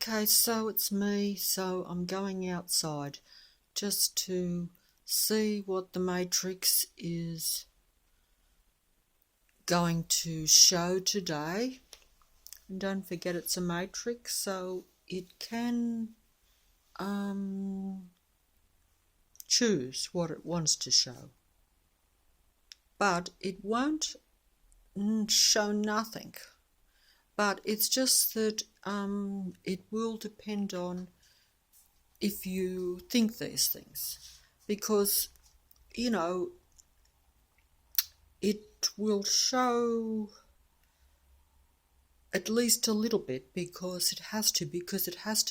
Okay, so it's me, so I'm going outside just to see what the matrix is going to show today. And don't forget it's a matrix, so it can choose what it wants to show. But it won't show nothing. But it's just that it will depend on if you think these things. Because, it will show at least a little bit because it has to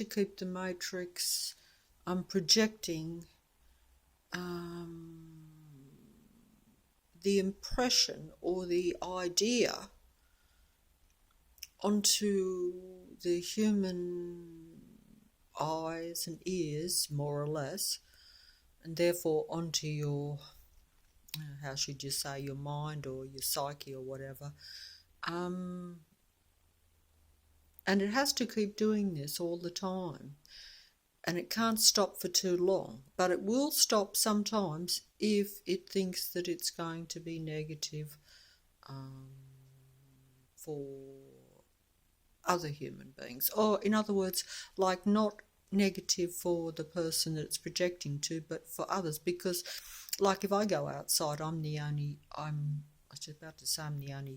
keep the matrix projecting the impression or the idea onto the human eyes and ears, more or less, and therefore onto your, how should you say, your mind or your psyche or whatever. And it has to keep doing this all the time. And it can't stop for too long. But it will stop sometimes if it thinks that it's going to be negative for other human beings. Or, in other words, like not negative for the person that it's projecting to, but for others. Because, like, if I go outside, I'm the only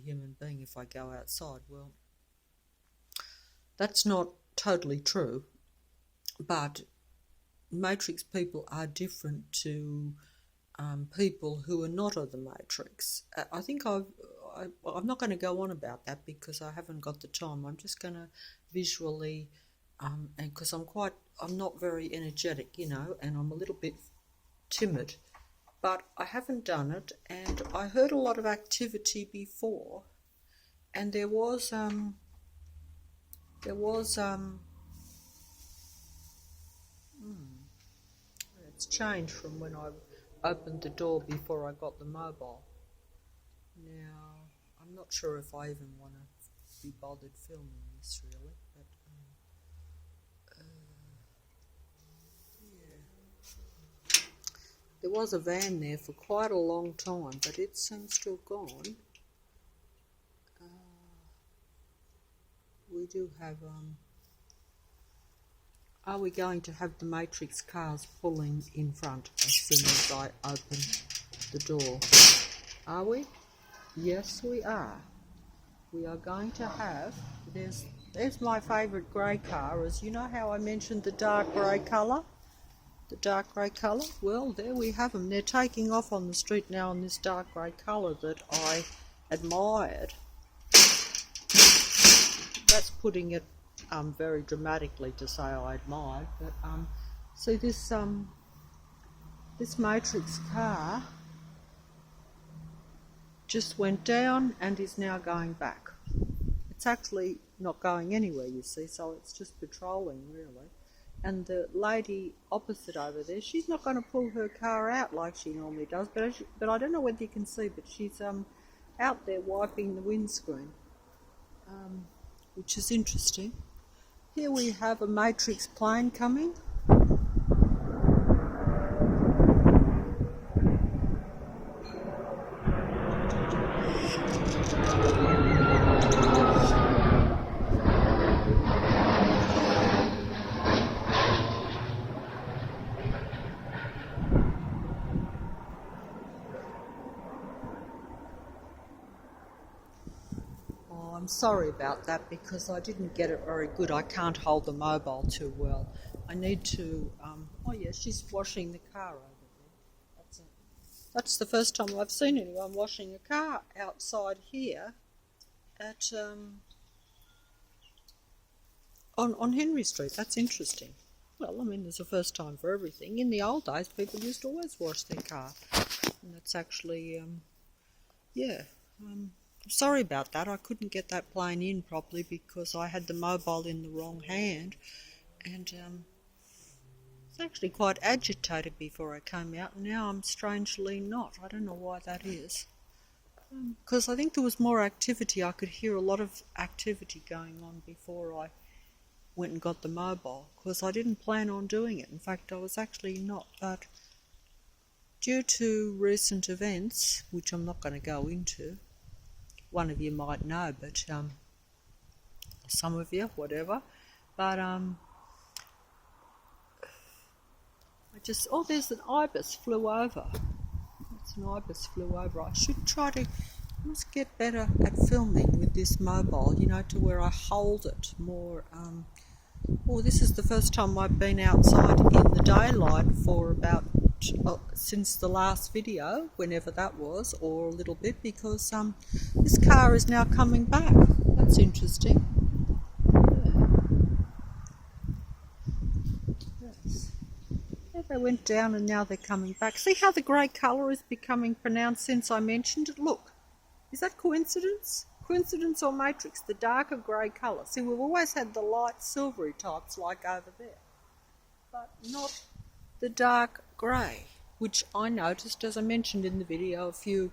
human being if I go outside. Well, that's not totally true, but matrix people are different to people who are not of the matrix. I think I'm not going to go on about that because I haven't got the time. I'm just going to visually, and because I'm not very energetic, and I'm a little bit timid, but I haven't done it, and I heard a lot of activity before, and there was it's changed from when I opened the door before I got the mobile. Now, I'm not sure if I even want to be bothered filming this really, but yeah. There was a van there for quite a long time, but it seems to have gone. We do have are we going to have the matrix cars pulling in front as soon as I open the door? Are we? Yes, we are. We are going to have, there's my favourite grey car, as you know how I mentioned the dark grey colour? The dark grey colour? Well, there we have them. They're taking off on the street now in this dark grey colour that I admired. That's putting it very dramatically to say I admired, but see this matrix car just went down and is now going back. It's actually not going anywhere, you see, so it's just patrolling really. And the lady opposite over there, she's not going to pull her car out like she normally does, but I don't know whether you can see, but she's out there wiping the windscreen, which is interesting. Here we have a matrix plane coming. I'm sorry about that because I didn't get it very good. I can't hold the mobile too well. I need to, oh yeah, she's washing the car over there. That's the first time I've seen anyone washing a car outside here at, on Henry Street. That's interesting. Well, I mean, there's a first time for everything. In the old days, people used to always wash their car. And that's actually, sorry about that. I couldn't get that plane in properly because I had the mobile in the wrong hand, and was actually quite agitated before I came out, and now I'm strangely not. I don't know why that is. Because I think there was more activity. I could hear a lot of activity going on before I went and got the mobile, because I didn't plan on doing it. In fact, I was actually not, but due to recent events, which I'm not going to go into, one of you might know, but some of you, whatever, but there's an ibis flew over. It's an ibis flew over. I should try to, must get better at filming with this mobile, to where I hold it more. This is the first time I've been outside in the daylight for about, since the last video, whenever that was, or a little bit, because this car is now coming back. That's interesting. They went down and now they're coming back. See how the grey colour is becoming pronounced since I mentioned it? Look, is that coincidence? Coincidence or matrix? The darker grey colour. See, we've always had the light silvery types like over there, but not the dark grey, which I noticed, as I mentioned in the video a few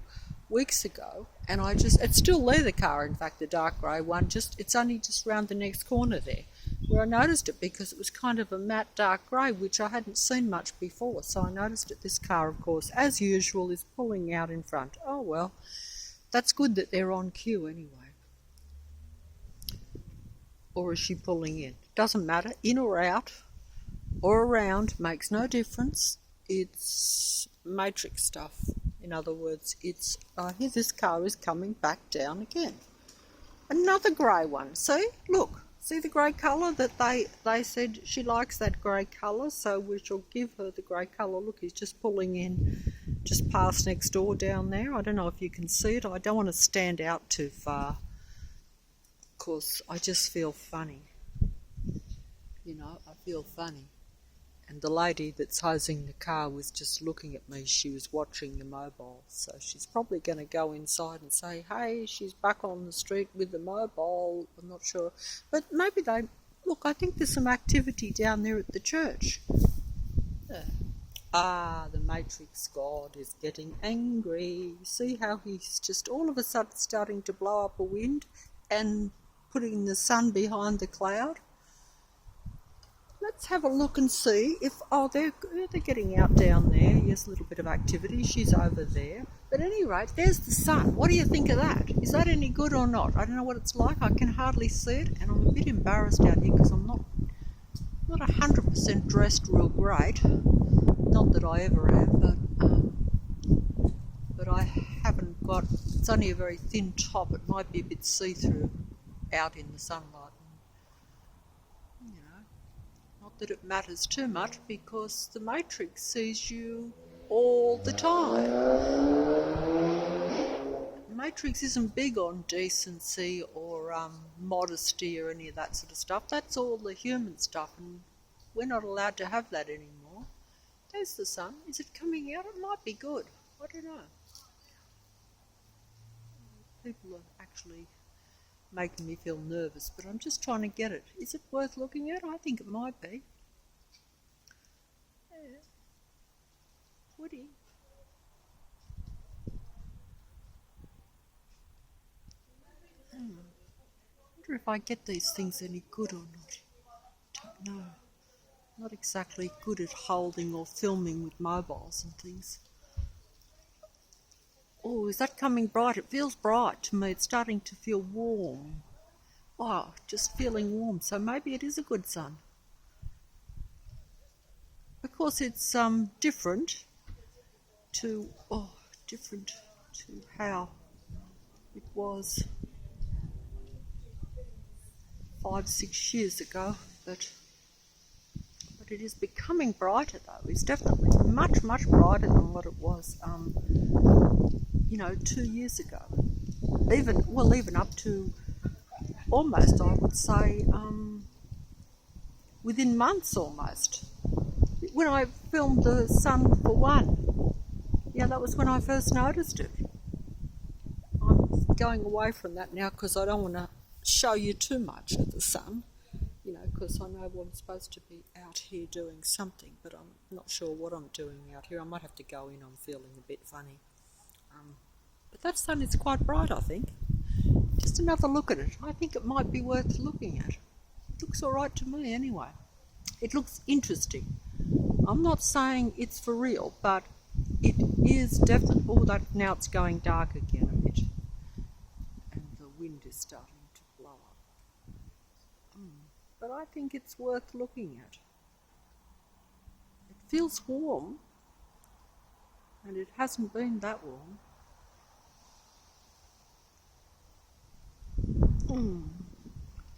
weeks ago, and it's still there, the car, in fact, the dark grey one, it's only just round the next corner there, where I noticed it because it was kind of a matte dark grey, which I hadn't seen much before, so I noticed it. This car, of course, as usual, is pulling out in front. Oh well, that's good that they're on cue anyway. Or is she pulling in? Doesn't matter, in or out, or around, makes no difference. It's matrix stuff. In other words, it's here, this car is coming back down again. Another grey one. See? Look. See the grey colour that they said she likes that grey colour, so we shall give her the grey colour. Look, he's just pulling in just past next door down there. I don't know if you can see it. I don't want to stand out too far, because I just feel funny. I feel funny. And the lady that's hosing the car was just looking at me. She was watching the mobile. So she's probably going to go inside and say, hey, she's back on the street with the mobile. I'm not sure. But maybe look, I think there's some activity down there at the church. Yeah. The Matrix God is getting angry. See how he's just all of a sudden starting to blow up a wind and putting the sun behind the cloud? Let's have a look and see if, they're getting out down there. Yes, a little bit of activity. She's over there. But at any rate, there's the sun. What do you think of that? Is that any good or not? I don't know what it's like. I can hardly see it, and I'm a bit embarrassed out here because I'm not 100% dressed real great. Not that I ever am, but I haven't got, it's only a very thin top. It might be a bit see-through out in the sunlight. Not that it matters too much, because the Matrix sees you all the time. The Matrix isn't big on decency or modesty or any of that sort of stuff. That's all the human stuff, and we're not allowed to have that anymore. There's the sun. Is it coming out? It might be good. I don't know. People are actually making me feel nervous, but I'm just trying to get it. Is it worth looking at? I think it might be. Yeah. Pretty. I wonder if I get these things any good or not. Don't know. Not exactly good at holding or filming with mobiles and things. Oh, is that coming bright? It feels bright to me. It's starting to feel warm. Oh, just feeling warm. So maybe it is a good sun. Of course, it's different to how it was 5-6 years ago, but it is becoming brighter though. It's definitely much brighter than what it was 2 years ago, even up to almost, I would say, within months almost. When I filmed the sun for one, that was when I first noticed it. I'm going away from that now because I don't want to show you too much of the sun, because I know I'm supposed to be out here doing something, but I'm not sure what I'm doing out here. I might have to go in. I'm feeling a bit funny. But that sun is quite bright, I think. Just another look at it. I think it might be worth looking at. looks all right to me anyway. It looks interesting. I'm not saying it's for real, but it is definitely... Oh, that now it's going dark again a bit. And the wind is starting to blow up. But I think it's worth looking at. It feels warm, and it hasn't been that warm.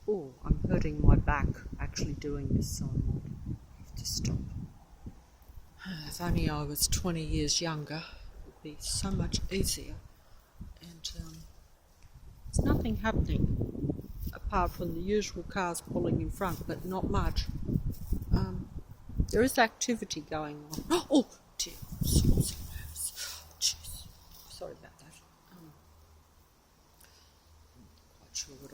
Oh, I'm hurting my back actually doing this, so I might have to stop. If only I was 20 years younger, it would be so much easier. And there's nothing happening apart from the usual cars pulling in front, but not much. There is activity going on. Oh dear, I'm so nervous. Oh, jeez. Sorry about that. I'm not quite sure what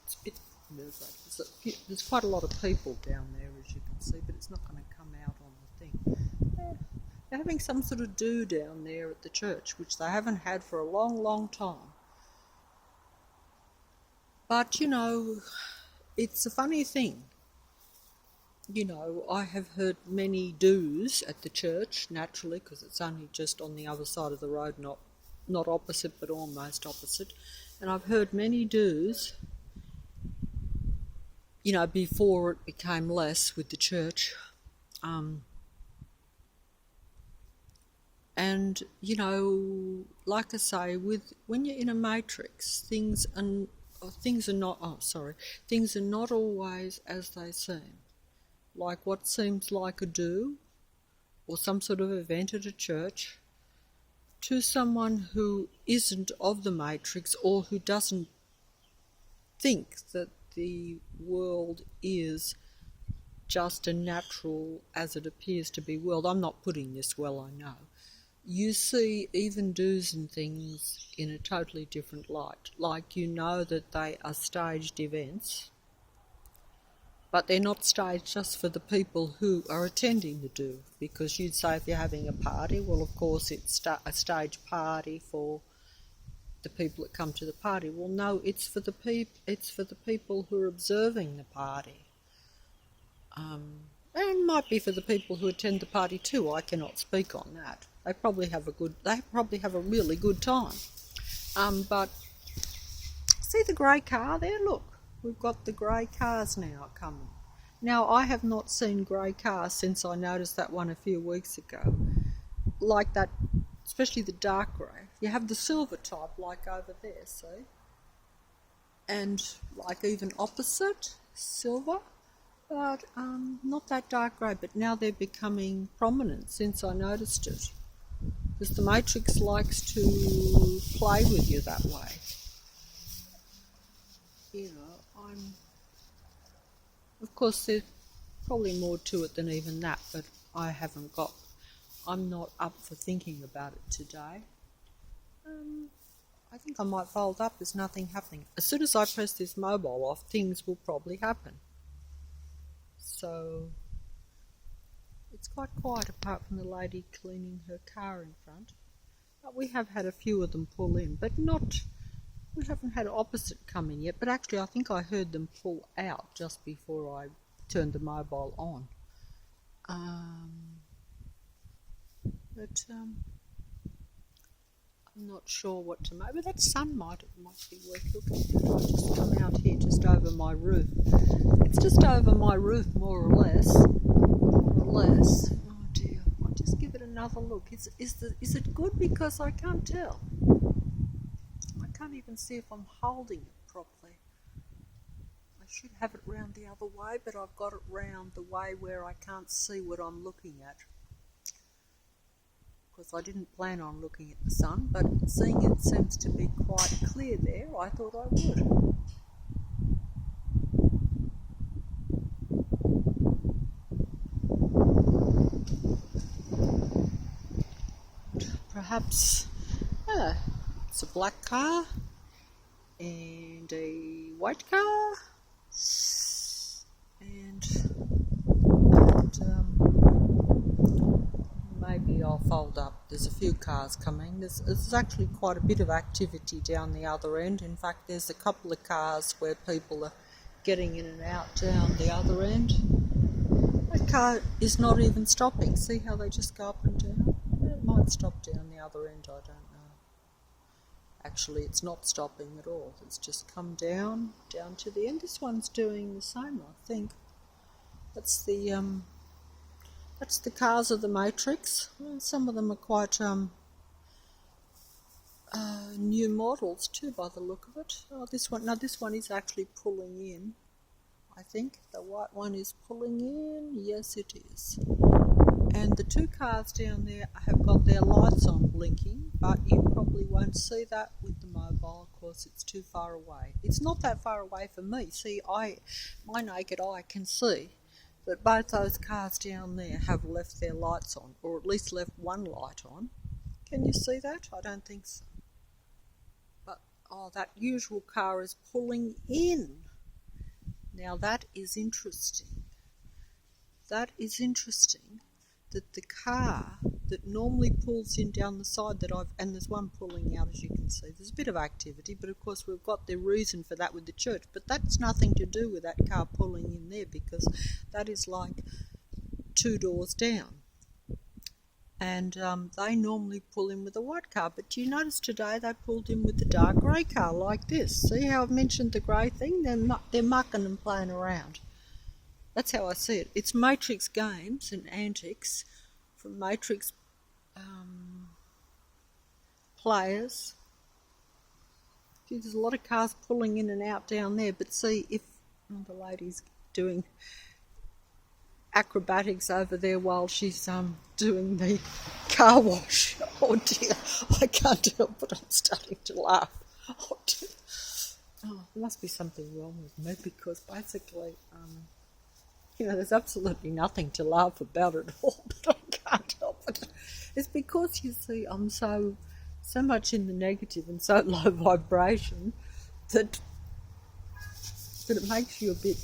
it's a bit nerve-wracking. There's quite a lot of people down there, as you can see, but it's not going to come out on the thing. They're having some sort of do down there at the church, which they haven't had for a long, long time. But, you know, it's a funny thing. You know, I have heard many do's at the church, naturally, because it's only just on the other side of the road, not opposite, but almost opposite. And I've heard many do's, you know, before it became less with the church. And, you know, like I say, when you're in a matrix, things are not always as they seem. Like what seems like a do or some sort of event at a church to someone who isn't of the matrix or who doesn't think that the world is just a natural as it appears to be world. I'm not putting this well, I know. You see even do's and things in a totally different light. Like you know that they are staged events, but they're not staged just for the people who are attending the do. Because you'd say if you're having a party, well, of course it's a stage party for the people that come to the party. Well, no, it's for the people who are observing the party. And it might be for the people who attend the party too. I cannot speak on that. They probably have a really good time. But see the grey car there? Look. We've got the grey cars now coming. Now, I have not seen grey cars since I noticed that one a few weeks ago. Like that, especially the dark grey. You have the silver type, like over there, see? And like even opposite, silver. But not that dark grey, but now they're becoming prominent since I noticed it. Because the Matrix likes to play with you that way. You know, of course there's probably more to it than even that, but I'm not up for thinking about it today. I think I might fold up. There's nothing happening. As soon as I press this mobile off, things will probably happen. So it's quite quiet apart from the lady cleaning her car in front. But we have had a few of them pull in, but we haven't had opposite come in yet, but actually I think I heard them pull out just before I turned the mobile on. But I'm not sure what to make. But that sun might be worth looking at. I'll just come out here just over my roof. It's just over my roof, more or less. Oh dear, I'll just give it another look. Is it good? Because I can't tell. I can't even see if I'm holding it properly. I should have it round the other way, but I've got it round the way where I can't see what I'm looking at. Because I didn't plan on looking at the sun, but seeing it seems to be quite clear there, I thought I would. Perhaps it's a black car and a white car and maybe I'll fold up. There's a few cars coming. There's actually quite a bit of activity down the other end. In fact, there's a couple of cars where people are getting in and out down the other end. That car is not even stopping. See how they just go up and down? It might stop down the other end, I don't know. Actually, it's not stopping at all. It's just come down to the end. This one's doing the same, I think. That's the cars of the Matrix. Well, some of them are quite new models too, by the look of it. Oh, this one is actually pulling in. I think the white one is pulling in. Yes, it is. And the two cars down there have got their lights on blinking, but you probably won't see that with the mobile because it's too far away. It's not that far away from me. See, my naked eye can see that both those cars down there have left their lights on, or at least left one light on. Can you see that? I don't think so. But, that usual car is pulling in. Now that is interesting. That is interesting that the car that normally pulls in down the side and there's one pulling out, as you can see. There's a bit of activity, but of course we've got the reason for that with the church. But that's nothing to do with that car pulling in there, because that is like 2 doors down. And they normally pull in with a white car, but do you notice today they pulled in with the dark grey car like this? See how I've mentioned the grey thing? They're mucking and playing around. That's how I see it. It's Matrix games and antics from Matrix players. See, there's a lot of cars pulling in and out down there, but see if the lady's doing acrobatics over there while she's doing the car wash. Oh dear, I can't help it, I'm starting to laugh. Oh dear. Oh, there must be something wrong with me, because basically, there's absolutely nothing to laugh about at all, but I can't help it. It's because, you see, I'm so much in the negative and so low vibration that it makes you a bit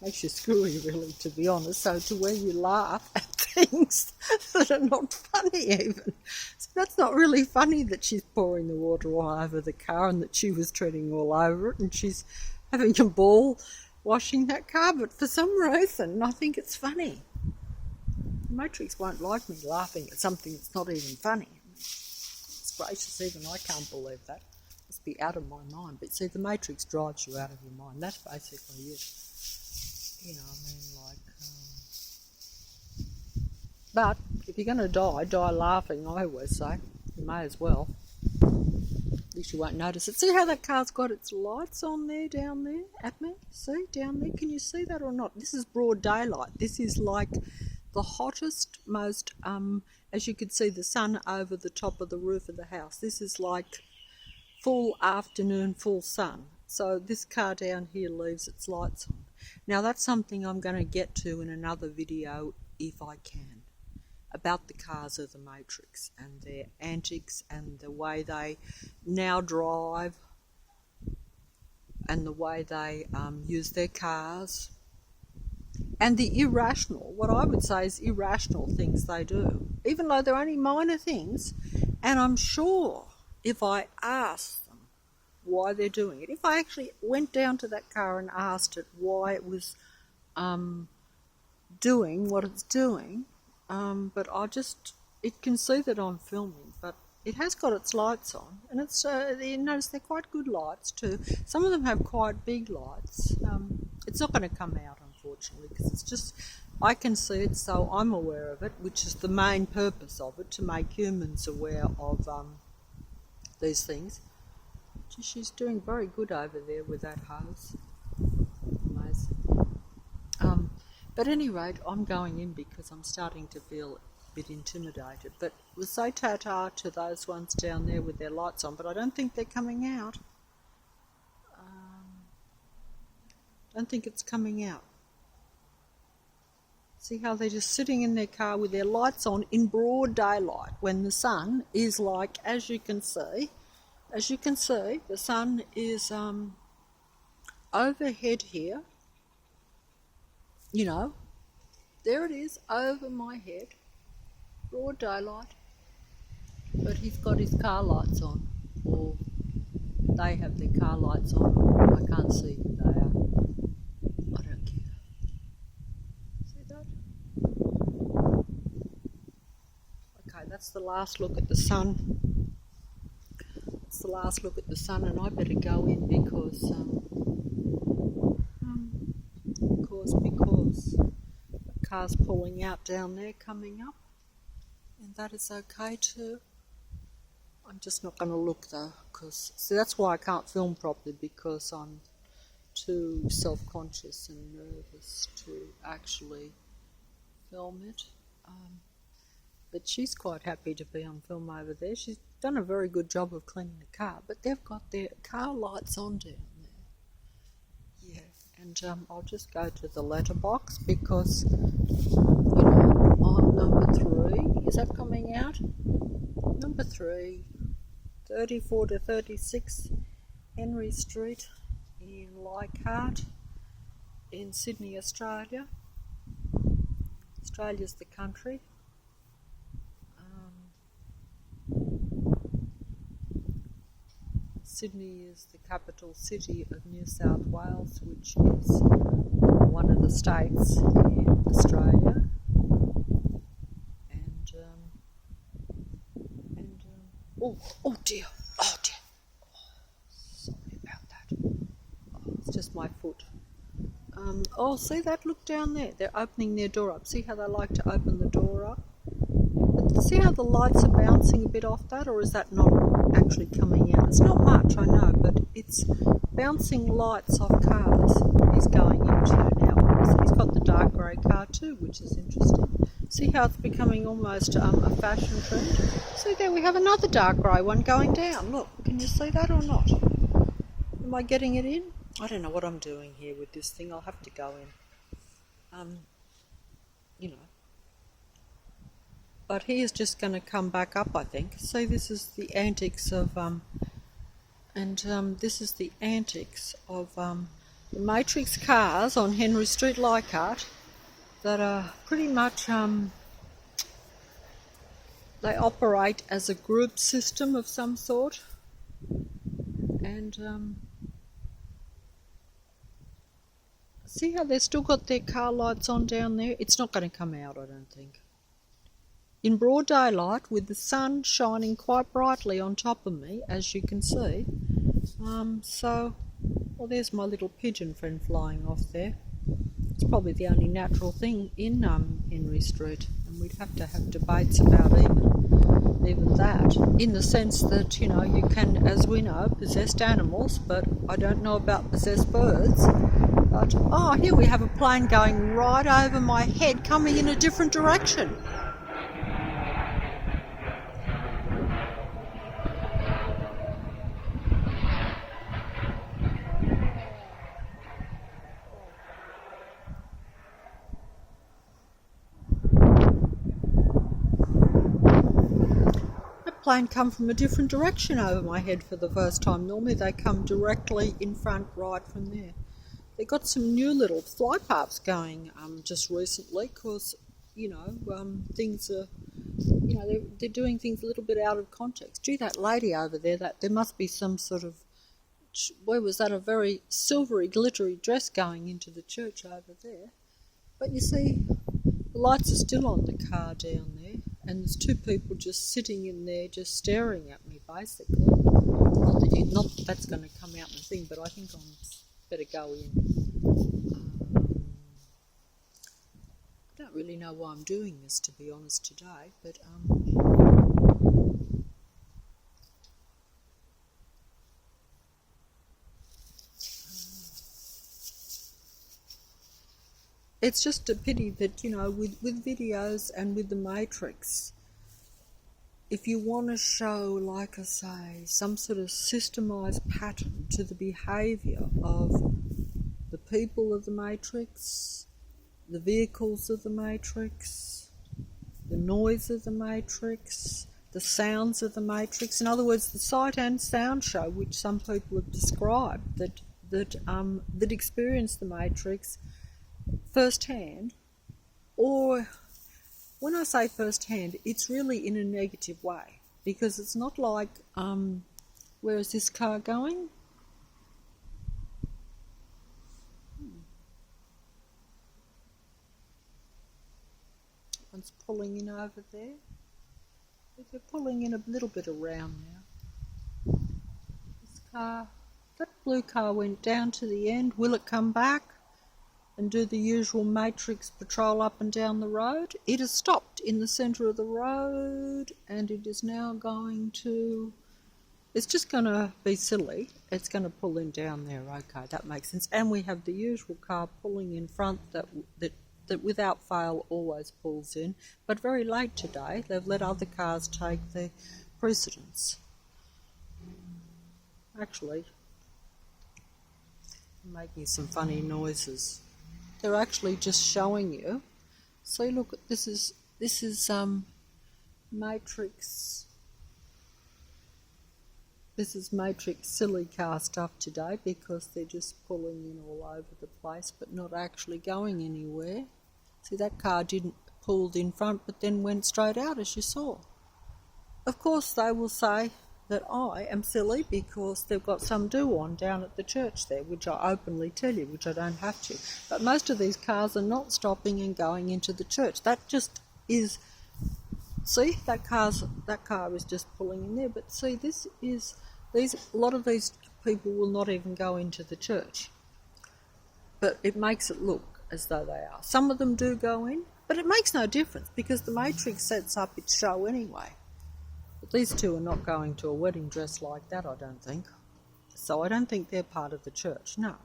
makes you screwy, really, to be honest. So to where you laugh at things that are not funny even. So that's not really funny that she's pouring the water all over the car and that she was treading all over it and she's having a ball washing that car. But for some reason, I think it's funny. The Matrix won't like me laughing at something that's not even funny. It's gracious, even I can't believe that. It must be out of my mind. But see, the Matrix drives you out of your mind. That's basically it. But if you're going to die laughing, I always say. You may as well. At least you won't notice it. See how that car's got its lights on there, down there, at me? See, down there? Can you see that or not? This is broad daylight. This is like the hottest, most, as you could see, the sun over the top of the roof of the house. This is like full afternoon, full sun. So this car down here leaves its lights on. Now that's something I'm going to get to in another video if I can, about the cars of the Matrix and their antics and the way they now drive and the way they use their cars and the irrational, what I would say is irrational things they do, even though they're only minor things. And I'm sure if I asked why they're doing it, if I actually went down to that car and asked it why it was doing what it's doing, but it can see that I'm filming, but it has got its lights on, and it's you notice they're quite good lights too. Some of them have quite big lights. It's not going to come out, unfortunately, because it's just, I can see it, so I'm aware of it, which is the main purpose of it, to make humans aware of these things. She's doing very good over there with that hose. Amazing. But at any rate, I'm going in because I'm starting to feel a bit intimidated. But we'll say ta-ta to those ones down there with their lights on, but I don't think they're coming out. Don't think it's coming out. See how they're just sitting in their car with their lights on in broad daylight when the sun is like, as you can see, the sun is overhead here. There it is, over my head, broad daylight, but he's got his car lights on, or they have their car lights on. I can't see who they are. I don't care. See that? Okay, that's the last look at the sun. It's the last look at the sun, and I better go in because the car's pulling out down there, coming up, and that is okay too. I'm just not going to look though, because see, that's why I can't film properly, because I'm too self-conscious and nervous to actually film it. But she's quite happy to be on film over there. She's done a very good job of cleaning the car, but they've got their car lights on down there. Yeah, and I'll just go to the letterbox because, on number 3, is that coming out? Number 3, 34 to 36 Henry Street in Leichhardt in Sydney, Australia. Australia's the country. Sydney is the capital city of New South Wales, which is one of the states in Australia. Oh dear, sorry about that. It's just my foot. See that? Look down there. They're opening their door up. See how they like to open the door up? See how the lights are bouncing a bit off that, or is that not actually coming out? It's not much, I know, but it's bouncing lights off cars he's going into now. So he's got the dark grey car too, which is interesting. See how it's becoming almost a fashion trend? See there, we have another dark grey one going down. Look, can you see that or not? Am I getting it in? I don't know what I'm doing here with this thing. I'll have to go in. But he is just going to come back up, I think. See, this is the antics of, this is the antics of the Matrix cars on Henry Street, Leichhardt, that are pretty much, they operate as a group system of some sort. And see how they've still got their car lights on down there? It's not going to come out, I don't think. In broad daylight, with the sun shining quite brightly on top of me, as you can see. There's my little pigeon friend flying off there. It's probably the only natural thing in Henry Street, and we'd have to have debates about even that, in the sense that, you can, as we know, possess animals, but I don't know about possessed birds. But, here we have a plane going right over my head, coming in a different direction. Plane come from a different direction over my head for the first time. Normally they come directly in front right from there. They got some new little fly paths going just recently because, things are, they're doing things a little bit out of context. Gee, that lady over there, there must be some sort of, where was that, a very silvery, glittery dress going into the church over there. But you see, the lights are still on the car down there. And there's 2 people just sitting in there just staring at me, basically. Not that that's going to come out in the thing, but I think I'm better go in. I don't really know why I'm doing this, to be honest, today, but it's just a pity that, with videos and with the Matrix, if you want to show, like I say, some sort of systemised pattern to the behaviour of the people of the Matrix, the vehicles of the Matrix, the noise of the Matrix, the sounds of the Matrix, in other words, the sight and sound show, which some people have described, that experience the Matrix firsthand, or when I say firsthand, it's really in a negative way, because it's not like Where is this car going? One's pulling in over there. They're pulling in a little bit around now. This car, that blue car went down to the end. Will it come back and do the usual matrix patrol up and down the road? It has stopped in the centre of the road and it is now going to... It's just going to be silly. It's going to pull in down there. Okay, that makes sense. And we have the usual car pulling in front that without fail always pulls in. But very late today, they've let other cars take the precedence. Actually, making some funny noises. They're actually just showing you. See, look, this is matrix. This is matrix silly car stuff today because they're just pulling in all over the place but not actually going anywhere. See, that car didn't pulled in front but then went straight out, as you saw. Of course, they will say that I am silly because they've got some do-on down at the church there, which I openly tell you, which I don't have to. But most of these cars are not stopping and going into the church. That just is... See, that car is just pulling in there. But see, a lot of these people will not even go into the church. But it makes it look as though they are. Some of them do go in, but it makes no difference because the matrix sets up its show anyway. But these two are not going to a wedding dress like that, I don't think. So I don't think they're part of the church. No,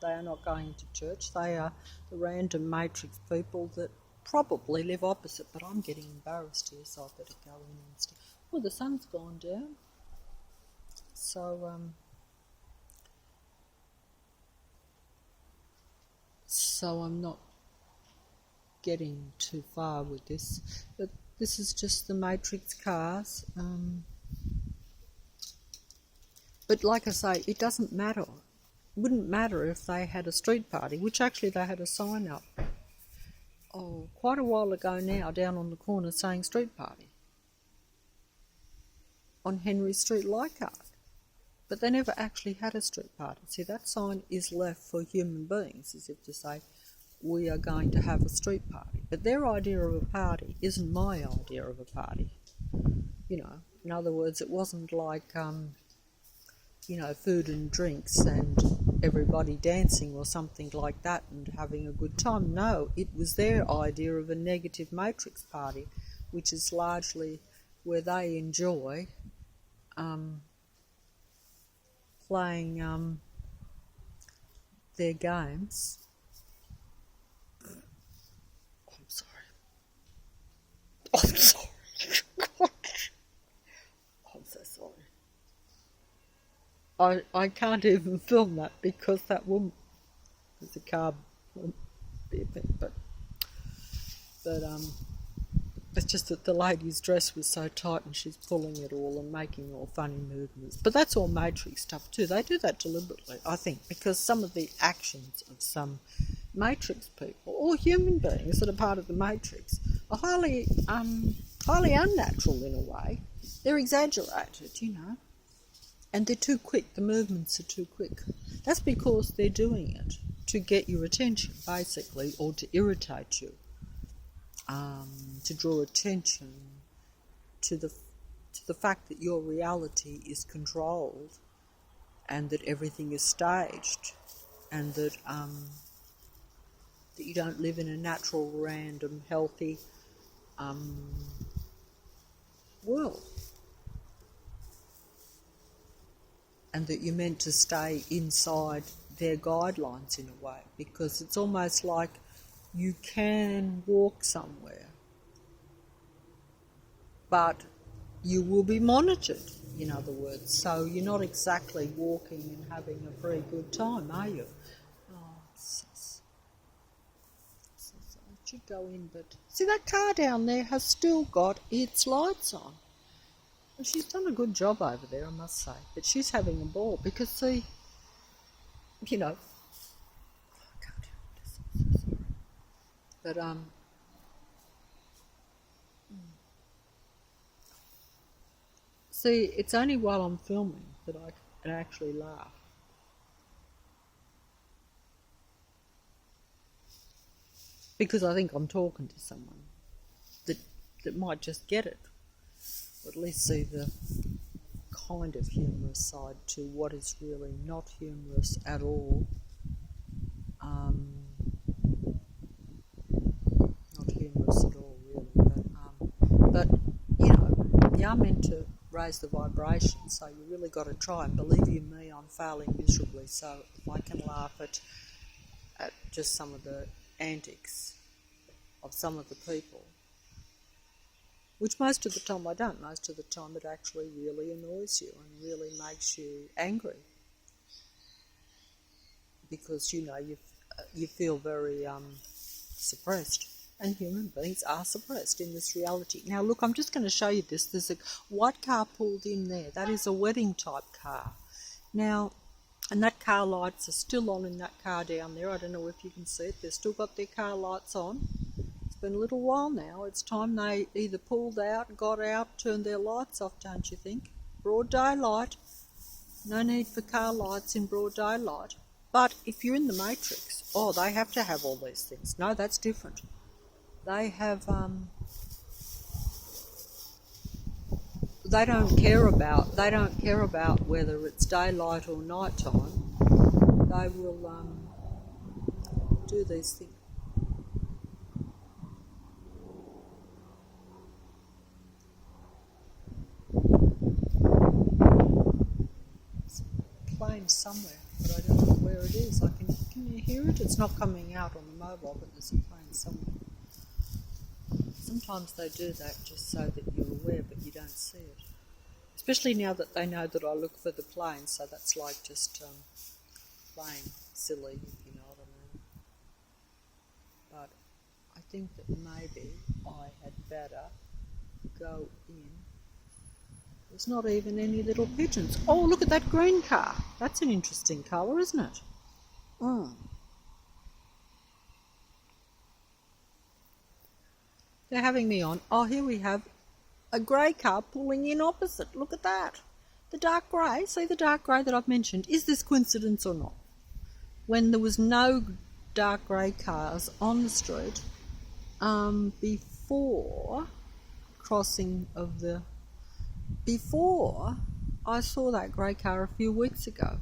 they are not going to church. They are the random matrix people that probably live opposite, but I'm getting embarrassed here, so I better go in and stuff. Well, the sun's gone down, so I'm not getting too far with this. But this is just the matrix cars. But like I say, it doesn't matter. It wouldn't matter if they had a street party, which actually they had a sign up quite a while ago now down on the corner saying street party on Henry Street, Leichhardt. But they never actually had a street party. See, that sign is left for human beings, as if to say, we are going to have a street party. But their idea of a party isn't my idea of a party. You know, in other words, it wasn't like, food and drinks and everybody dancing or something like that and having a good time. No, it was their idea of a negative matrix party, which is largely where they enjoy playing their games. I'm sorry. I'm sorry. I'm so sorry. I can't even film that because that woman, there's a car, won't be a bit, but it's just that the lady's dress was so tight and she's pulling it all and making all funny movements. But that's all matrix stuff too. They do that deliberately, I think, because some of the actions of some matrix people or human beings that are part of the matrix are highly unnatural in a way. They're exaggerated, you know. And they're too quick, the movements are too quick. That's because they're doing it to get your attention, basically, or to irritate you, to draw attention to the fact that your reality is controlled and that everything is staged and that you don't live in a natural, random, healthy world. And that you're meant to stay inside their guidelines in a way, because it's almost like you can walk somewhere, but you will be monitored, in other words. So you're not exactly walking and having a very good time, are you? Oh, so it should go in, but see, that car down there has still got its lights on. She's done a good job over there, I must say. But she's having a ball because, see, I can't do this. I'm so sorry. But, see, it's only while I'm filming that I can actually laugh. Because I think I'm talking to someone that might just get it, or at least see the kind of humorous side to what is really not humorous at all. Not humorous at all, really, but you are meant to raise the vibration, so you really got to try. And believe you me, I'm failing miserably. So if I can laugh at just some of the antics of some of the people, which most of the time I don't. Most of the time it actually really annoys you and really makes you angry, because you feel very suppressed. And human beings are suppressed in this reality. Now look, I'm just going to show you this. There's a white car pulled in there. That is a wedding type car. Now, and that car lights are still on in that car down there. I don't know if you can see it. They've still got their car lights on. It's been a little while now. It's time they either pulled out, got out, turned their lights off, don't you think? Broad daylight. No need for car lights in broad daylight. But if you're in the Matrix, they have to have all these things. No, that's different. They have, they don't care about whether it's daylight or nighttime. They will do these things. There's a plane somewhere, but I don't know where it is. Can you hear it? It's not coming out on the mobile, but there's a plane somewhere. Sometimes they do that just so that you're aware, but you don't see it. Especially now that they know that I look for the plane, so that's like just playing silly, if you know what I mean. But I think that maybe I had better go in. There's not even any little pigeons. Oh, look at that green car. That's an interesting colour, isn't it? They're having me on. Oh, here we have a grey car pulling in opposite. Look at that. The dark grey. See the dark grey that I've mentioned. Is this coincidence or not? When there was no dark grey cars on the street before I saw that grey car a few weeks ago.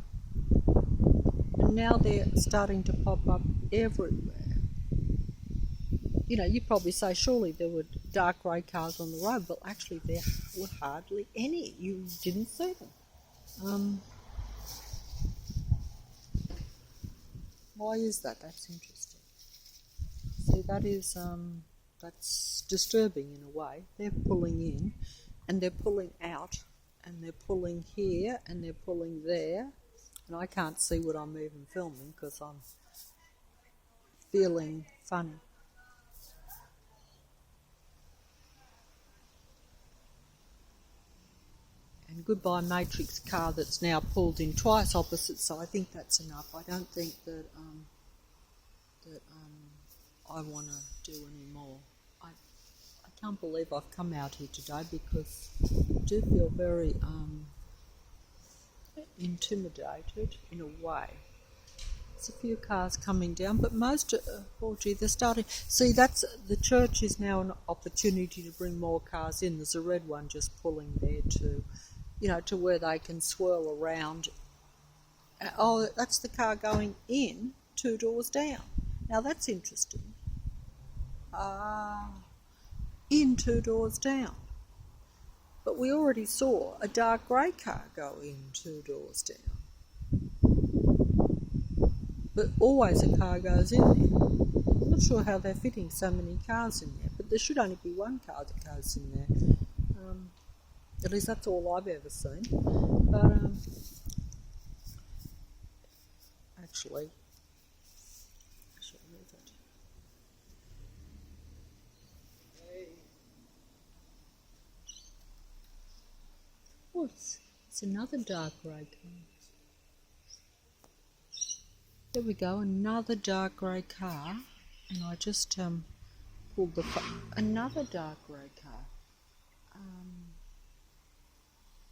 And now they're starting to pop up everywhere. You probably say, surely there were dark grey cars on the road, but actually there were hardly any. You didn't see them. Why is that? That's interesting. See, that's disturbing in a way. They're pulling in, and they're pulling out, and they're pulling here, and they're pulling there, and I can't see what I'm even filming because I'm feeling funny. And goodbye Matrix car that's now pulled in twice opposite, so I think that's enough. I don't think that I want to do any more. I can't believe I've come out here today because I do feel very intimidated in a way. There's a few cars coming down, but most, they're starting. See, the church is now an opportunity to bring more cars in. There's a red one just pulling there to where they can swirl around. Oh, that's the car going in 2 doors down. Now that's interesting. In 2 doors down. But we already saw a dark grey car go in 2 doors down. But always a car goes in there. I'm not sure how they're fitting so many cars in there, but there should only be one car that goes in there. At least that's all I've ever seen. But actually, I should move it. Oh, it's another dark grey car. There we go, another dark grey car, and I just pulled another dark grey car.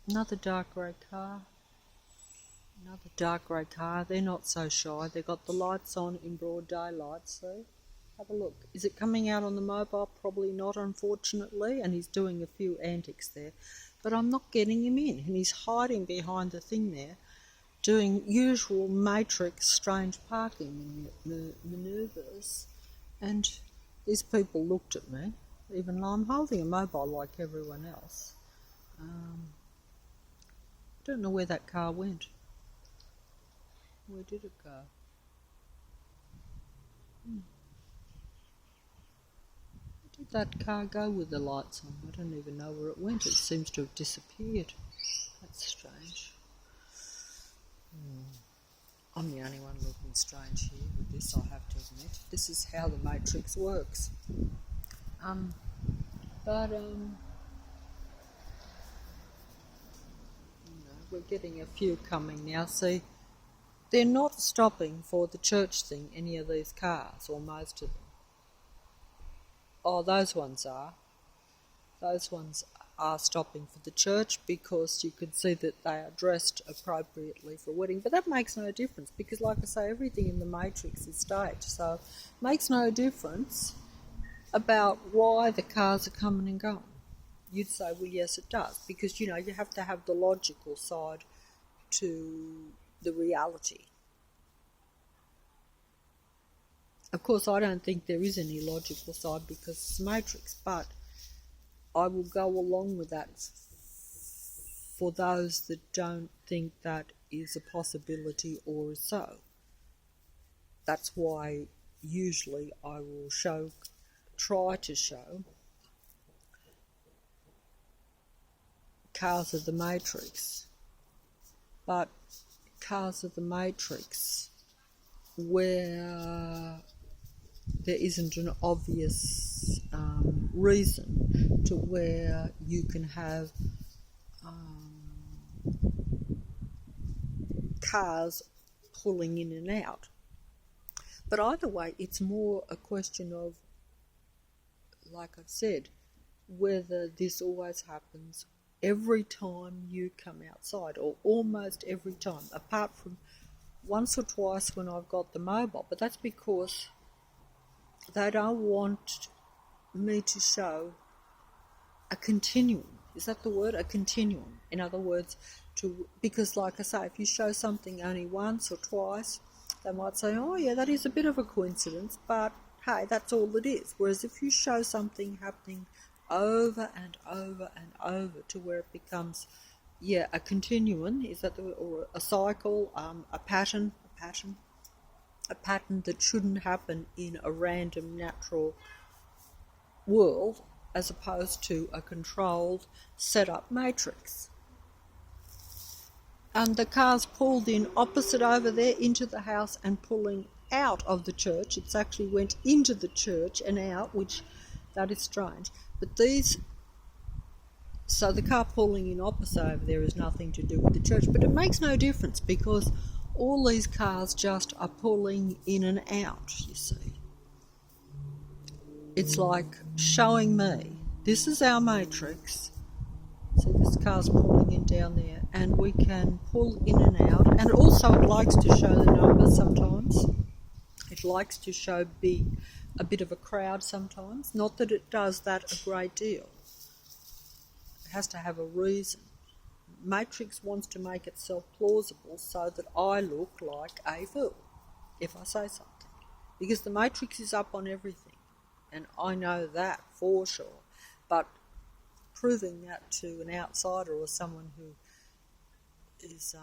Another dark grey car. Another dark grey car. They're not so shy. They've got the lights on in broad daylight, see? Have a look. Is it coming out on the mobile? Probably not, unfortunately, and he's doing a few antics there. But I'm not getting him in, and he's hiding behind the thing there, doing usual matrix strange parking manoeuvres. And these people looked at me, even though I'm holding a mobile like everyone else. Don't know where that car went. Where did it go? Where did that car go with the lights on? I don't even know where it went. It seems to have disappeared. That's strange. I'm the only one looking strange here with this, I have to admit. This is how the matrix works. We're getting a few coming now. See, they're not stopping for the church thing, any of these cars, or most of them. Oh, those ones are. Those ones are stopping for the church because you can see that they are dressed appropriately for a wedding. But that makes no difference because, like I say, everything in the matrix is staged. So it makes no difference about why the cars are coming and going. You'd say, well, yes, it does, because, you have to have the logical side to the reality. Of course, I don't think there is any logical side because it's matrix, but I will go along with that for those that don't think that is a possibility or is so. That's why usually I will try to show cars of the matrix, but cars of the matrix where there isn't an obvious reason to where you can have cars pulling in and out. But either way, it's more a question of, like I've said, whether this always happens every time you come outside, or almost every time, apart from once or twice when I've got the mobile. But that's because they don't want me to show a continuum. Is that the word? A continuum. In other words, because like I say, if you show something only once or twice, they might say, oh yeah, that is a bit of a coincidence, but hey, that's all it is. Whereas if you show something happening over and over and over to where it becomes, a continuum, is that the word, or a cycle, a pattern that shouldn't happen in a random natural world, as opposed to a controlled, set-up matrix. And the car's pulled in opposite over there into the house and pulling out of the church. It's actually went into the church and out, which that is strange. But so the car pulling in opposite over there is nothing to do with the church. But it makes no difference because all these cars just are pulling in and out, you see. It's like showing me, this is our matrix. See, this car's pulling in down there, and we can pull in and out. And also it likes to show the numbers sometimes. It likes to show a bit of a crowd sometimes. Not that it does that a great deal. It has to have a reason. Matrix wants to make itself plausible so that I look like a fool if I say something. Because the matrix is up on everything. And I know that for sure. But proving that to an outsider or someone who is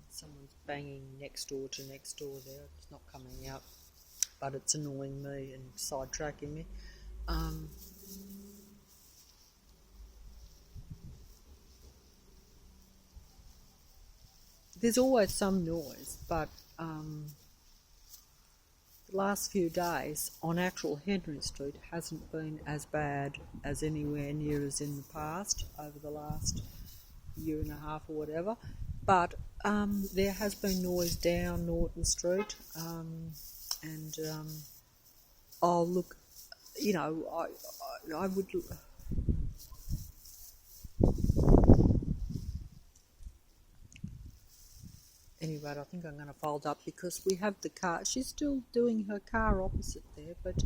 someone's banging next door there, it's not coming out, but it's annoying me and sidetracking me. There's always some noise, but the last few days on actual Henry Street hasn't been as bad as anywhere near as in the past, over the last year and a half or whatever. But there has been noise down Norton Street, and oh look, I would. anyway, I think I'm going to fold up because we have the car. She's still doing her car opposite there, but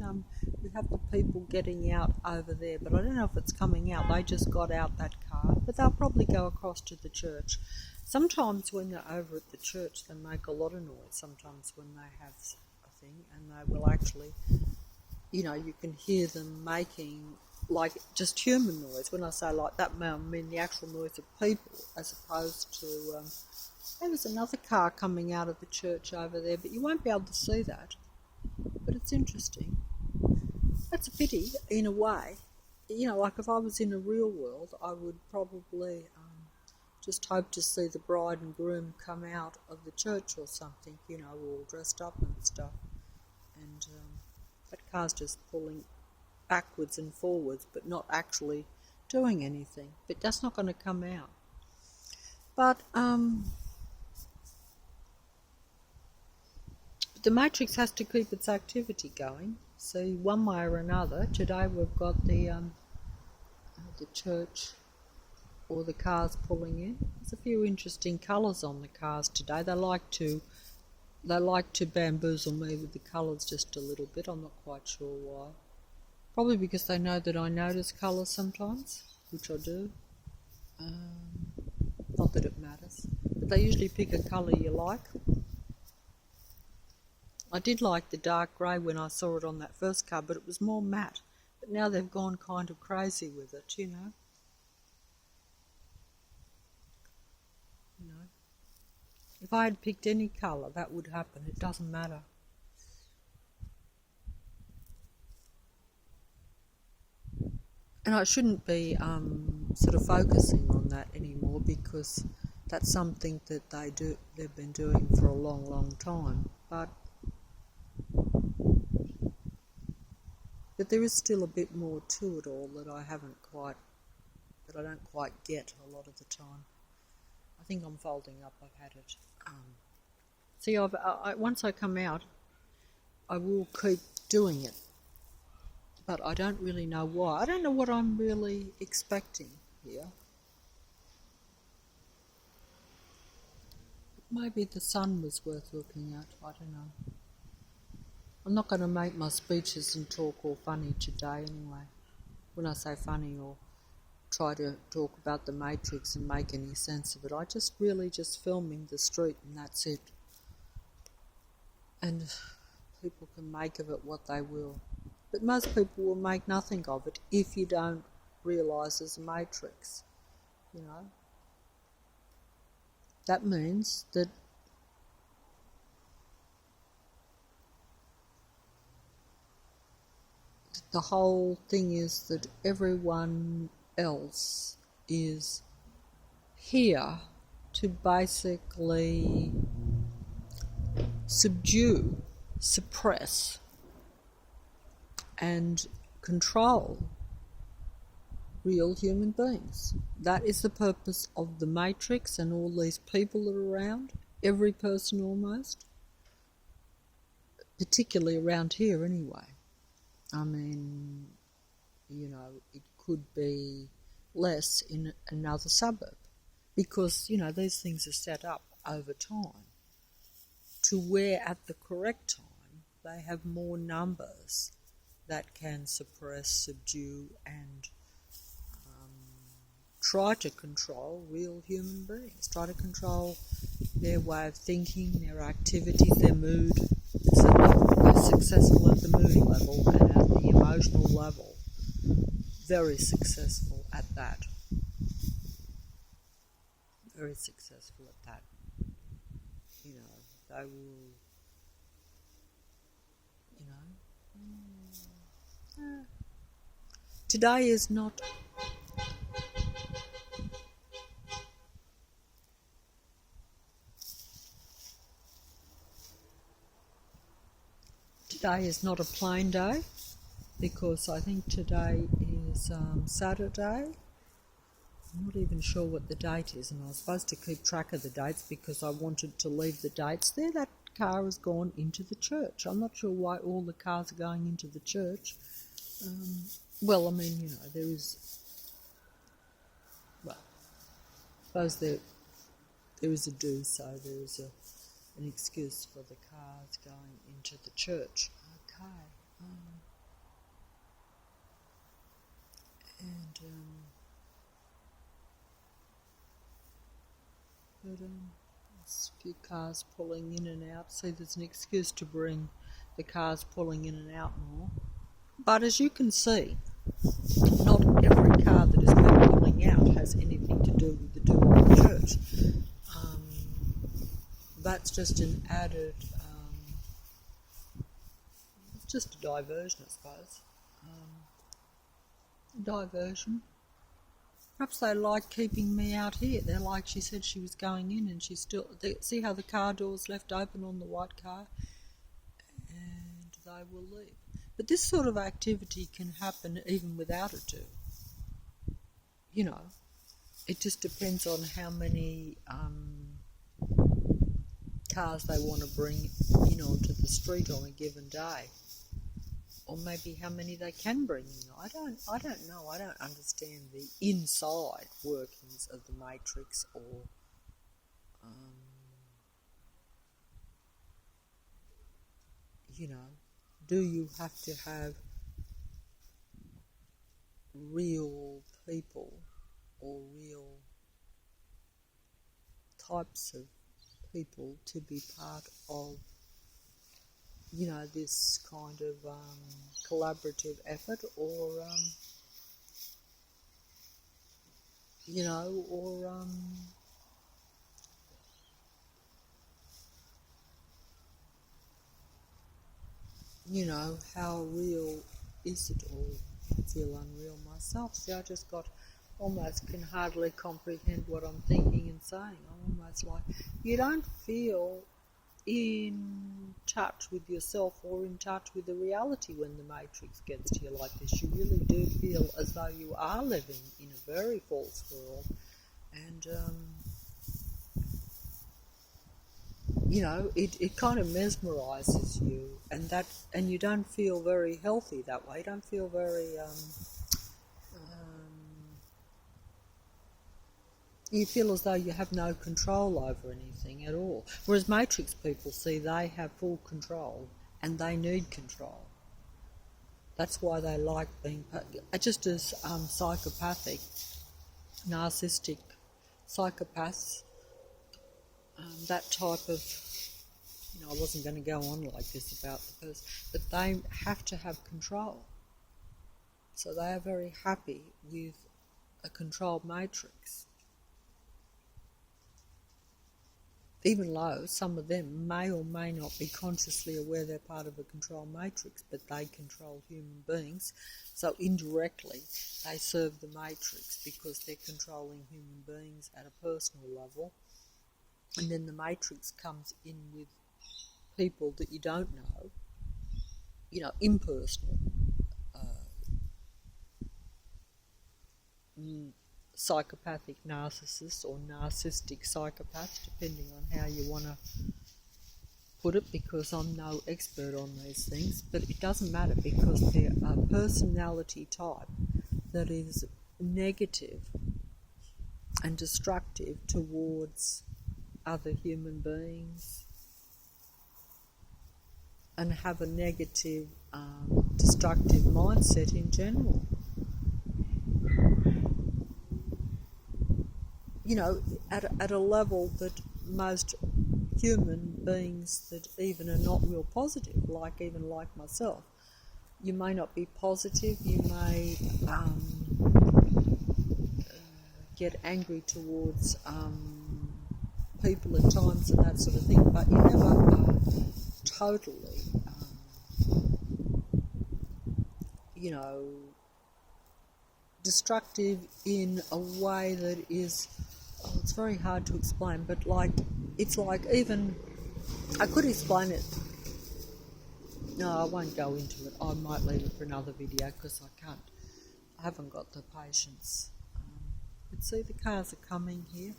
we have the people getting out over there. But I don't know if it's coming out. They just got out that car, but they'll probably go across to the church. Sometimes when they're over at the church, they make a lot of noise. Sometimes when they have a thing, and they will actually, you can hear them making like just human noise. When I say like that, I mean the actual noise of people, as opposed to there was another car coming out of the church over there, but you won't be able to see that. But it's interesting. That's a pity, in a way. Like if I was in a real world, I would probably just hope to see the bride and groom come out of the church or something, all dressed up and stuff. And that car's just pulling backwards and forwards, but not actually doing anything. But that's not going to come out. But the matrix has to keep its activity going. So one way or another, today we've got the church or the cars pulling in. There's a few interesting colours on the cars today. They like to bamboozle me with the colours just a little bit. I'm not quite sure why. Probably because they know that I notice colours sometimes, which I do. Not that it matters. But they usually pick a colour you like. I did like the dark grey when I saw it on that first car, but it was more matte. But now they've gone kind of crazy with it, If I had picked any colour, that would happen. It doesn't matter. And I shouldn't be sort of focusing on that anymore, because that's something that they've been doing for a long, long time. But there is still a bit more to it all that I don't quite get a lot of the time. I think I'm folding up. I've had it. See, once I come out, I will keep doing it. But I don't really know why. I don't know what I'm really expecting here. Maybe the sun was worth looking at. I don't know. I'm not going to make my speeches and talk all funny today anyway. When I say funny, or try to talk about the matrix and make any sense of it. I just filming the street, and that's it. And people can make of it what they will. But most people will make nothing of it if you don't realise there's a matrix, That means that the whole thing is that everyone else is here to basically subdue, suppress, and control real human beings. That is the purpose of the matrix and all these people that are around, every person almost, particularly around here anyway. I mean, it could be less in another suburb, because, these things are set up over time to where at the correct time they have more numbers that can suppress, subdue, and try to control real human beings, try to control their way of thinking, their activities, their mood. They're successful at the mood level and at the emotional level. Very successful at that. Very successful at that. They will, Today is not a plain day, because I think today is Saturday. I'm not even sure what the date is, and I was supposed to keep track of the dates because I wanted to leave the dates there. That car has gone into the church. I'm not sure why all the cars are going into the church. There is... Well, I suppose there is a do, so there is a an excuse for the cars going into the church. Okay. There's a few cars pulling in and out. See, there's an excuse to bring the cars pulling in and out more. But as you can see, not every car that is pulling out has anything to do with the doing of the church. That's just an added, just a diversion, I suppose. Diversion. Perhaps they like keeping me out here. They're like, she said she was going in and she's still... See how the car door's left open on the white car? And they will leave. But this sort of activity can happen even without a do. You know, it just depends on how many cars they want to bring in onto the street on a given day. Or maybe how many they can bring in. I don't know. I don't understand the inside workings of the matrix, or you know, do you have to have real people or real types of people to be part of, you know, this kind of collaborative effort, or you know, or you know, how real is it all? I feel unreal myself. See, I just got almost can hardly comprehend what I'm thinking and saying. I'm almost like, you don't feel in touch with yourself or in touch with the reality when the matrix gets to you like this. You really do feel as though you are living in a very false world, and you know, it kind of mesmerizes you, and you don't feel very healthy that way. You don't feel very you feel as though you have no control over anything at all. Whereas matrix people see they have full control and they need control. That's why they like being, just as psychopathic, narcissistic psychopaths, that type of, you know, I wasn't going to go on like this about the person, but they have to have control. So they are very happy with a controlled matrix. Even though some of them may or may not be consciously aware they're part of a control matrix, but they control human beings, so indirectly they serve the matrix because they're controlling human beings at a personal level, and then the matrix comes in with people that you don't know, you know, impersonal, psychopathic narcissists or narcissistic psychopaths, depending on how you want to put it, because I'm no expert on these things, but it doesn't matter because they're a personality type that is negative and destructive towards other human beings and have a negative, destructive mindset in general. You know, at a level that most human beings that even are not real positive, like myself, you may not be positive, you may get angry towards people at times and that sort of thing, but you never totally, you know, destructive in a way that is, it's very hard to explain, but like, it's like even, I could explain it, no, I won't go into it, I might leave it for another video because I haven't got the patience. But see, the cars are coming here.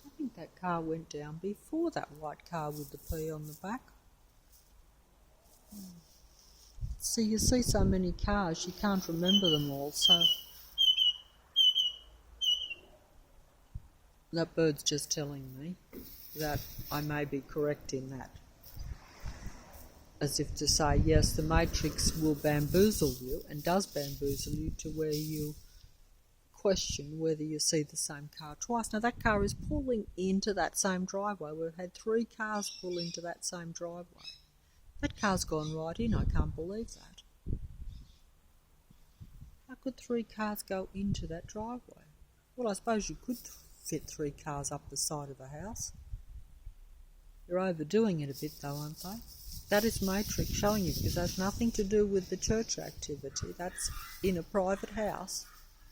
I think that car went down before that white car with the P on the back. See, you see so many cars, you can't remember them all, so That bird's just telling me that I may be correct in that. As if to say, yes, the matrix will bamboozle you, and does bamboozle you to where you question whether you see the same car twice. Now, that car is pulling into that same driveway. We've had 3 cars pull into that same driveway. That car's gone right in. I can't believe that. How could 3 cars go into that driveway? Well, I suppose you could fit 3 cars up the side of a house. You're overdoing it a bit though, aren't they? That is matrix showing you, because that's nothing to do with the church activity. That's in a private house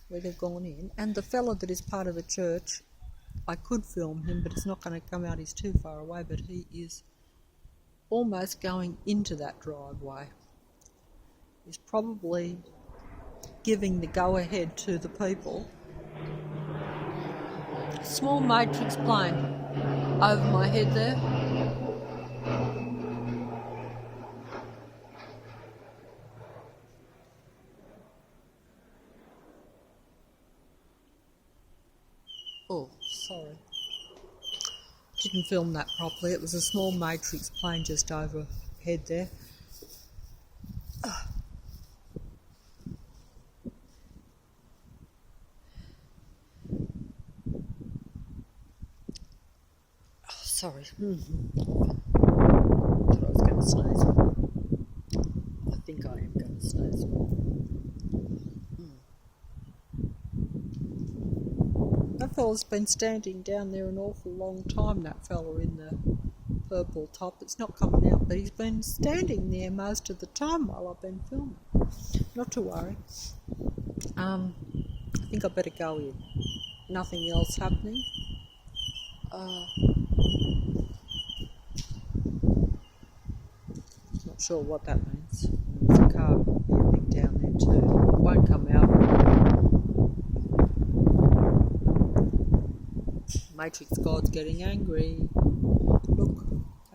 where they've gone in. And the fella that is part of the church, I could film him, but it's not going to come out. He's too far away, but he is almost going into that driveway. He's probably giving the go-ahead to the people. Small matrix plane over my head there. Oh, sorry. Didn't film that properly. It was a small matrix plane just overhead there. Sorry. Thought I was going to sneeze. I think I am going to sneeze. That fella's been standing down there an awful long time, that fella in the purple top. It's not coming out, but he's been standing there most of the time while I've been filming. Not to worry. I think I better go in. Nothing else happening. Not sure what that means. There's a car beeping down there too. It won't come out. Matrix God's getting angry. Look,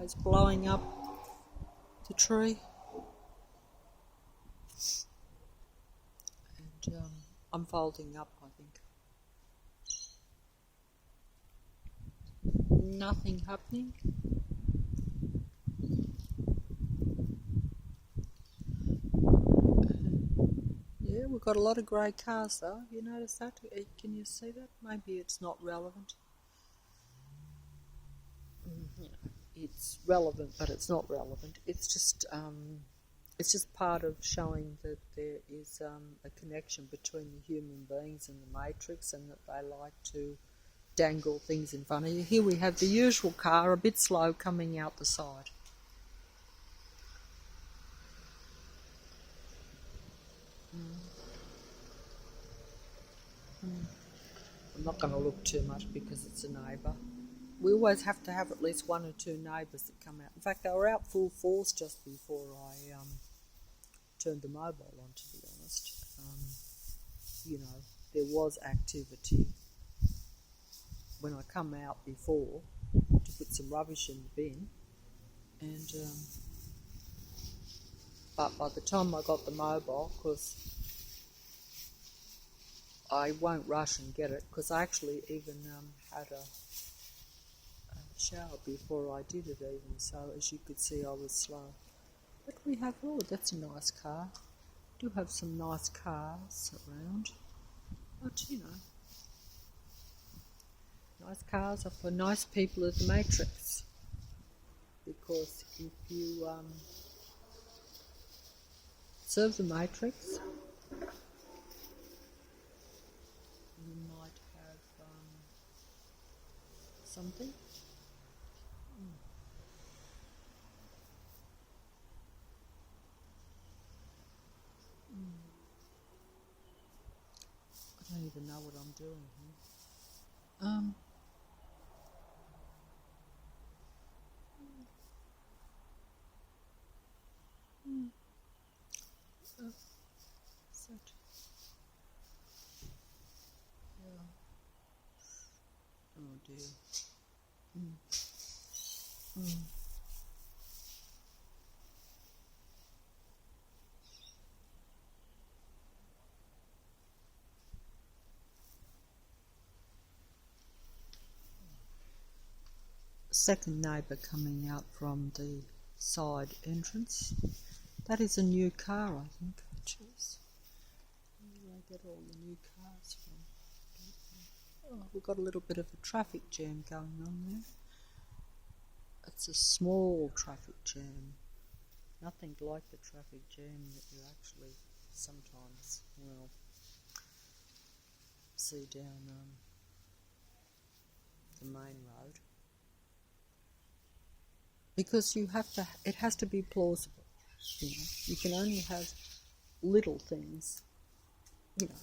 it's blowing up the tree. And I'm folding up, I think. Nothing happening. Yeah, we've got a lot of grey cars though. You notice that? Can you see that? Maybe it's not relevant. It's relevant, but it's not relevant. It's just part of showing that there is a connection between the human beings and the matrix, and that they like to dangle things in front of you. Here we have the usual car, a bit slow, coming out the side. I'm not going to look too much because it's a neighbour. We always have to have at least 1 or 2 neighbours that come out. In fact, they were out full force just before I turned the mobile on, to be honest. There was activity when I come out before to put some rubbish in the bin, and but by the time I got the mobile, because I won't rush and get it, because I actually even had a shower before I did it even, so as you could see I was slow. But we have, oh, that's a nice car. We do have some nice cars around, but nice cars are for nice people at the Matrix, because if you serve the Matrix, you might have something. I don't even know what I'm doing here. Oh dear. second neighbour coming out from the side entrance. That is a new car, I think. Jeez. Where do I get all the new cars from? Oh, we've got a little bit of a traffic jam going on there. It's a small traffic jam. Nothing like the traffic jam that you actually sometimes, well, see down the main road. Because you have to, it has to be plausible. You know, you can only have little things, you know,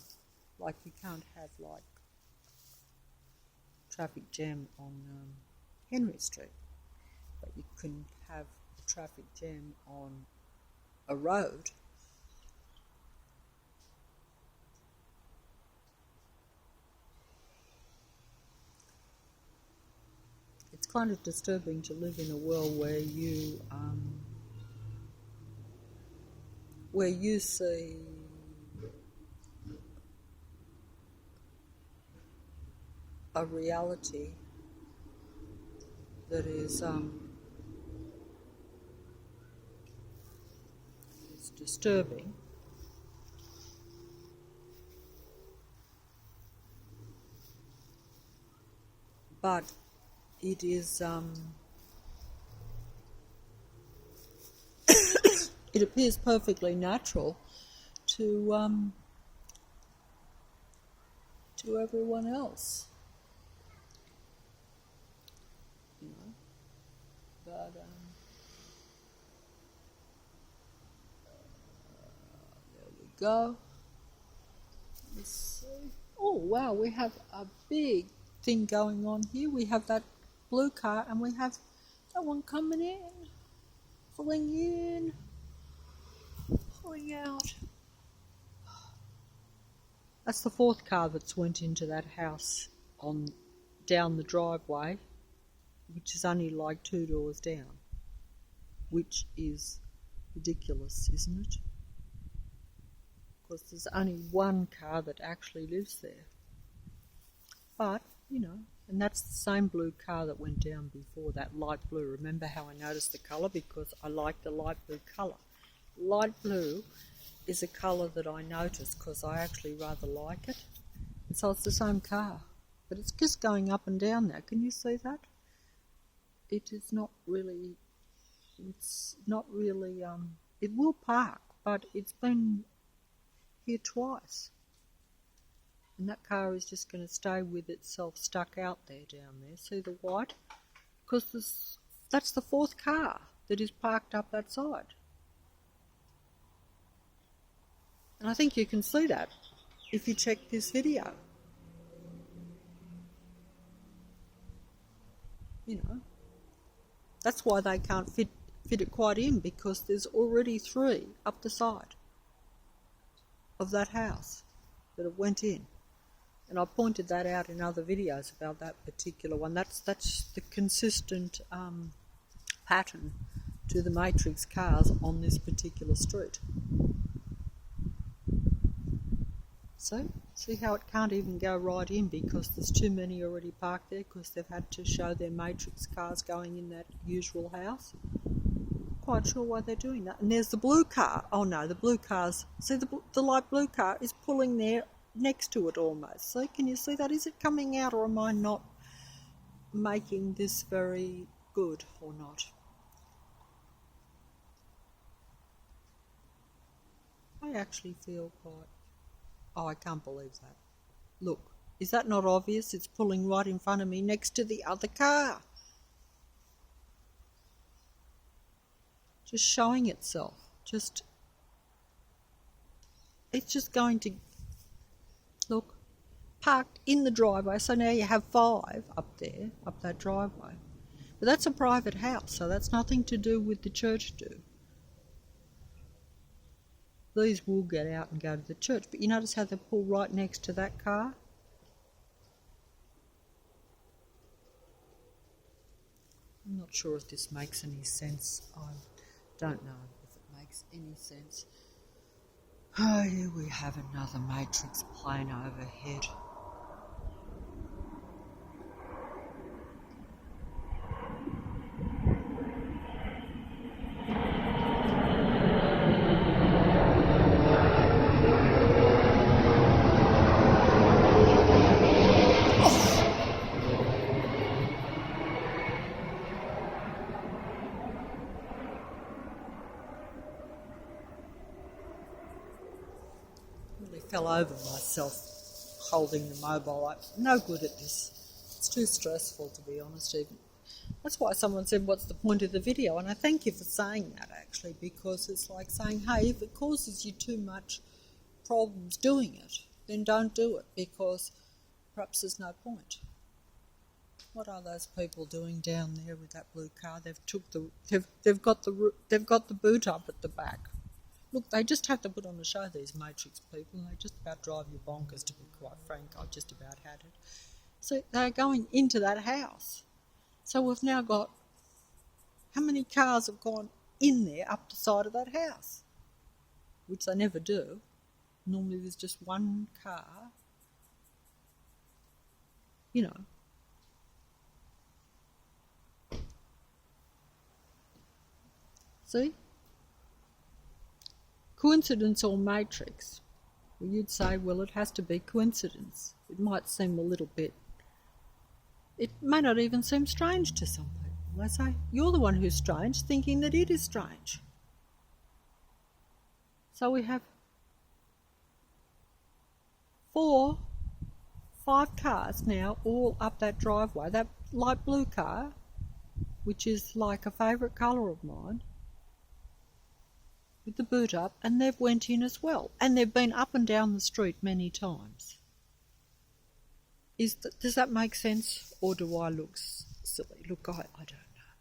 like you can't have like traffic jam on Henry Street, but you can have a traffic jam on a road. It's kind of disturbing to live in a world where you see a reality that is disturbing, but it is it appears perfectly natural to everyone else, you know. But there we go. Let's see. Oh wow, we have a big thing going on here. We have that blue car, and we have that one coming in, pulling in, pulling out. That's the fourth car that's went into that house on down the driveway, which is only like 2 doors down, which is ridiculous, isn't it? Because there's only one car that actually lives there. But, you know, and that's the same blue car that went down before, that light blue. Remember how I noticed the colour? Because I like the light blue colour. Light blue is a colour that I notice because I actually rather like it. And so it's the same car, but it's just going up and down now. Can you see that? It is not really, it will park, but it's been here twice. And that car is just going to stay with itself stuck out there down there. See the white? Because that's the fourth car that is parked up that side. And I think you can see that if you check this video. You know, that's why they can't fit it quite in, because there's already 3 up the side of that house that have went in. And I pointed that out in other videos about that particular one. That's the consistent pattern to the matrix cars on this particular street. So, see how it can't even go right in because there's too many already parked there because they've had to show their matrix cars going in that usual house. Quite sure why they're doing that. And there's the blue car. Oh no, the blue cars. See, the light blue car is pulling there next to it almost. So can you see that? Is it coming out, or am I not making this very good or not? I actually feel quite... Oh, I can't believe that. Look, is that not obvious? It's pulling right in front of me next to the other car. Just showing itself. It's just going to... Look, parked in the driveway. So now you have 5 up there, up that driveway. But that's a private house, so that's nothing to do with the church do. These will get out and go to the church, but you notice how they pull right next to that car? I'm not sure if this makes any sense. I don't know if it makes any sense. Oh, here we have another matrix plane overhead. fell over myself holding the mobile. I'm no good at this. It's too stressful, to be honest, even. That's why someone said, what's the point of the video? And I thank you for saying that, actually, because it's like saying, hey, if it causes you too much problems doing it, then don't do it, because perhaps there's no point. What are those people doing down there with that blue car? They've got the boot up at the back. Look, they just have to put on a show, these Matrix people, and they just about drive you bonkers, to be quite frank. I've just about had it. So they're going into that house. So we've now got, how many cars have gone in there up the side of that house? Which they never do. Normally there's just one car. You know. See? Coincidence or matrix? Well, you'd say, well, it has to be coincidence. It might seem a little bit, it may not even seem strange to some people. They say, you're the one who's strange, thinking that it is strange. So we have 4, 5 cars now all up that driveway. That light blue car, which is like a favourite colour of mine, with the boot up, and they've went in as well. And they've been up and down the street many times. Does that make sense, or do I look silly? Look, I don't know.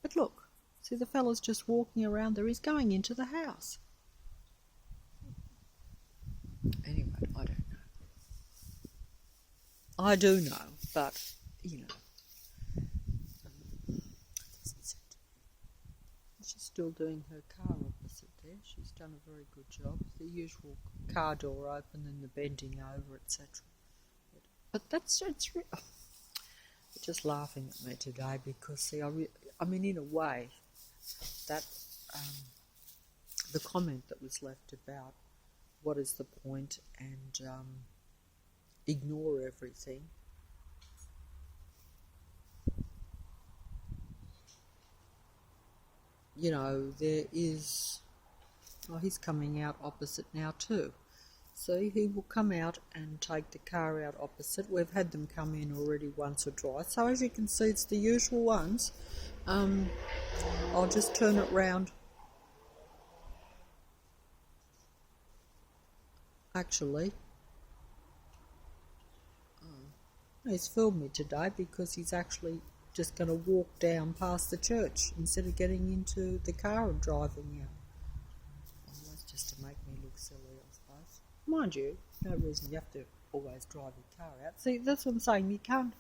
But look, see, the fella's just walking around there. He's going into the house. Anyway, I don't know. I do know, but, you know. She's still doing her car opposite there. She's done a very good job. The usual car door open and the bending over, etc. But it's just laughing at me today because, see, I mean, in a way, that the comment that was left about what is the point and ignore everything. You know, there is, oh, he's coming out opposite now too. See, he will come out and take the car out opposite. We've had them come in already once or twice. So as you can see, it's the usual ones. I'll just turn it round. Actually, he's filmed me today because he's actually just going to walk down past the church instead of getting into the car and driving out. Well, that's just to make me look silly, I suppose. Mind you, no reason you have to always drive your car out. See, that's what I'm saying. You can't.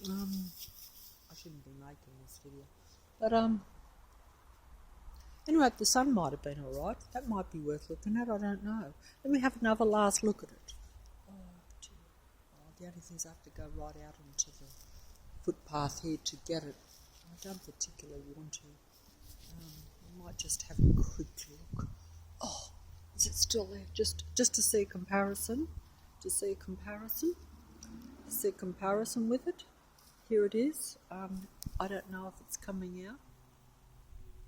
I shouldn't be making this video, but anyway, the sun might have been all right. That might be worth looking at. I don't know. Let me have another last look at it. Oh, dear. Oh, the only thing is I have to go right out onto the footpath here to get it. I don't particularly want to. I might just have a quick look. Oh, is it still there? Just to see a comparison. To see a comparison. To see a comparison with it. Here it is. I don't know if it's coming out.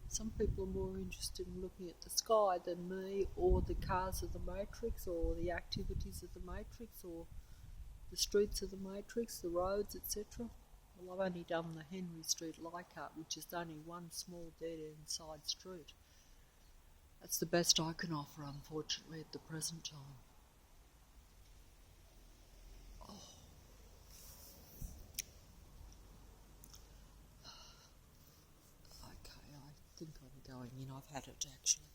Some people are more interested in looking at the sky than me, or the cars of the Matrix, or the activities of the Matrix, or the streets of the Matrix, the roads, etc. Well, I've only done the Henry Street Leichhardt, which is only one small dead-end side street. That's the best I can offer, unfortunately, at the present time. Oh. Okay, I think I'm going in. I've had it, actually.